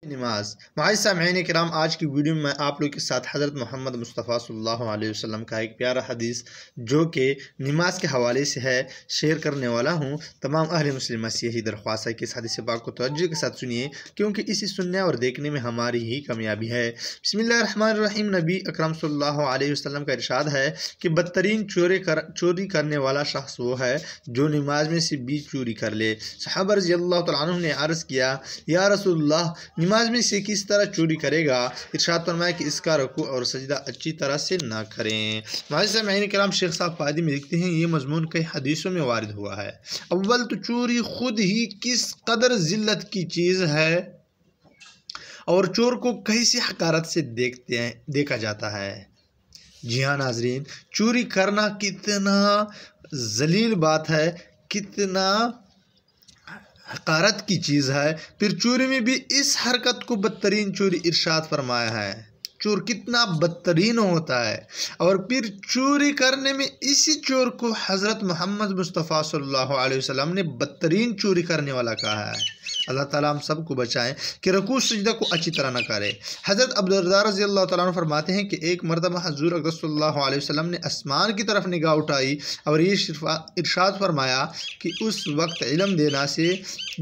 نماز معزز سامعین کرام، آج کی ویڈیو میں آپ لوگ کے ساتھ حضرت محمد مصطفیٰ صلی اللہ علیہ وسلم کا ایک پیارا حدیث جو کہ نماز کے حوالے سے ہے شیئر کرنے والا ہوں۔ تمام اہل مسلمہ سے یہی درخواست ہے کہ اس حدیث پاک کو توجہ کے ساتھ سنیے، کیونکہ اسے سننے اور دیکھنے میں ہماری ہی کامیابی ہے۔ بسم اللہ الرحمن الرحیم۔ نبی اکرم صلی اللہ علیہ وسلم کا ارشاد ہے کہ بدترین چوری کرنے والا شخص وہ ہے جو نماز میں سے بھی چوری کر لے۔ صحابہ رضی اللہ تعالیٰ عنہ نے عرض کیا، یا رسول اللہ، نماز میں سے کس طرح چوری کرے گا؟ ارشاد فرمایا کہ اس کا رکوع اور سجدہ اچھی طرح سے نہ کریں۔ معزز سامعین کرام، شیخ صاحب فائدی میں لکھتے ہیں یہ مضمون کئی حدیثوں میں وارد ہوا ہے۔ اول تو چوری خود ہی کس قدر ذلت کی چیز ہے اور چور کو کیسی حقارت سے دیکھا جاتا ہے۔ جی ہاں ناظرین، چوری کرنا کتنا ذلیل بات ہے، کتنا حقارت کی چیز ہے۔ پھر چوری میں بھی اس حرکت کو بدترین چوری ارشاد فرمایا ہے۔ چور کتنا بدترین ہوتا ہے، اور پھر چوری کرنے میں اسی چور کو حضرت محمد مصطفیٰ صلی اللہ علیہ وسلم نے بدترین چوری کرنے والا کہا ہے۔ اللہ تعالیٰ ہم سب کو بچائیں کہ رکوع سجدہ کو اچھی طرح نہ کرے۔ حضرت ابوالدرداء رضی اللہ تعالیٰ عنہ فرماتے ہیں کہ ایک مرتبہ حضور اکرم صلی اللہ علیہ وسلم نے آسمان کی طرف نگاہ اٹھائی اور یہ ارشاد فرمایا کہ اس وقت علم دینا سے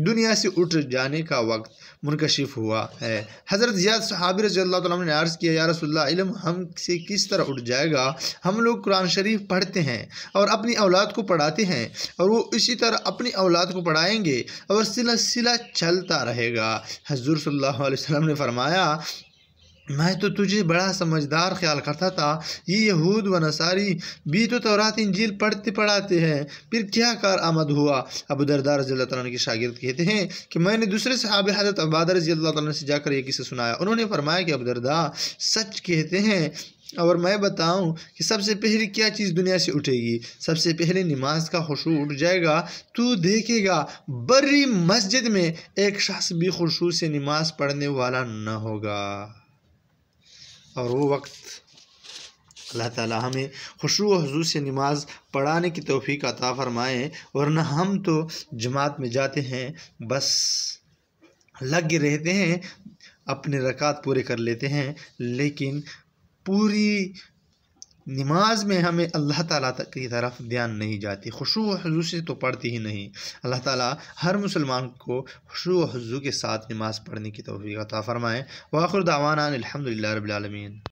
دنیا سے اٹھ جانے کا وقت منکشف ہوا ہے۔ حضرت زیاد صحابی رضی اللہ تعالیٰ عنہ نے عرض کیا، یا رسول اللہ، علم ہم سے کس طرح اٹھ جائے گا؟ ہم لوگ قرآن شریف پڑھتے ہیں اور اپنی اولاد کو پڑھاتے ہیں، اور وہ اسی طرح اپنی اولاد کو پڑھائیں گے اور سلسلہ چلتا رہے گا۔ حضور صلی اللہ علیہ وسلم نے فرمایا، میں تو تجھے بڑا سمجھدار خیال کرتا تھا، یہ یہود و نصاری بھی تو تورات انجیل پڑھاتے ہیں، پھر کیا کارآمد ہوا؟ ابوالدرداء رضی اللہ تعالیٰ عنہ کے شاگرد کہتے ہیں کہ میں نے دوسرے صحابی حضرت عبادہ رضی اللہ تعالیٰ عنہ سے جا کر یہ قصہ سنایا۔ انہوں نے فرمایا کہ ابوالدرداء سچ کہتے ہیں، اور میں بتاؤں کہ سب سے پہلے کیا چیز دنیا سے اٹھے گی؟ سب سے پہلے نماز کا خشوع اٹھ جائے گا۔ تو دیکھے گا بڑی مسجد میں ایک شخص بھی خشوع سے نماز پڑھنے والا نہ ہوگا، اور وہ وقت اللہ تعالیٰ ہمیں خشوع و خضوع سے نماز پڑھانے کی توفیق عطا فرمائے، ورنہ ہم تو جماعت میں جاتے ہیں، بس لگے رہتے ہیں، اپنے رکعت پورے کر لیتے ہیں، لیکن پوری نماز میں ہمیں اللہ تعالیٰ کی طرف دھیان نہیں جاتی، خشوع و خضوع سے تو پڑھتی ہی نہیں۔ اللہ تعالیٰ ہر مسلمان کو خشوع و خضوع کے ساتھ نماز پڑھنے کی توفیق عطا فرمائے۔ وآخر دعوانا الحمدللہ رب العالمین۔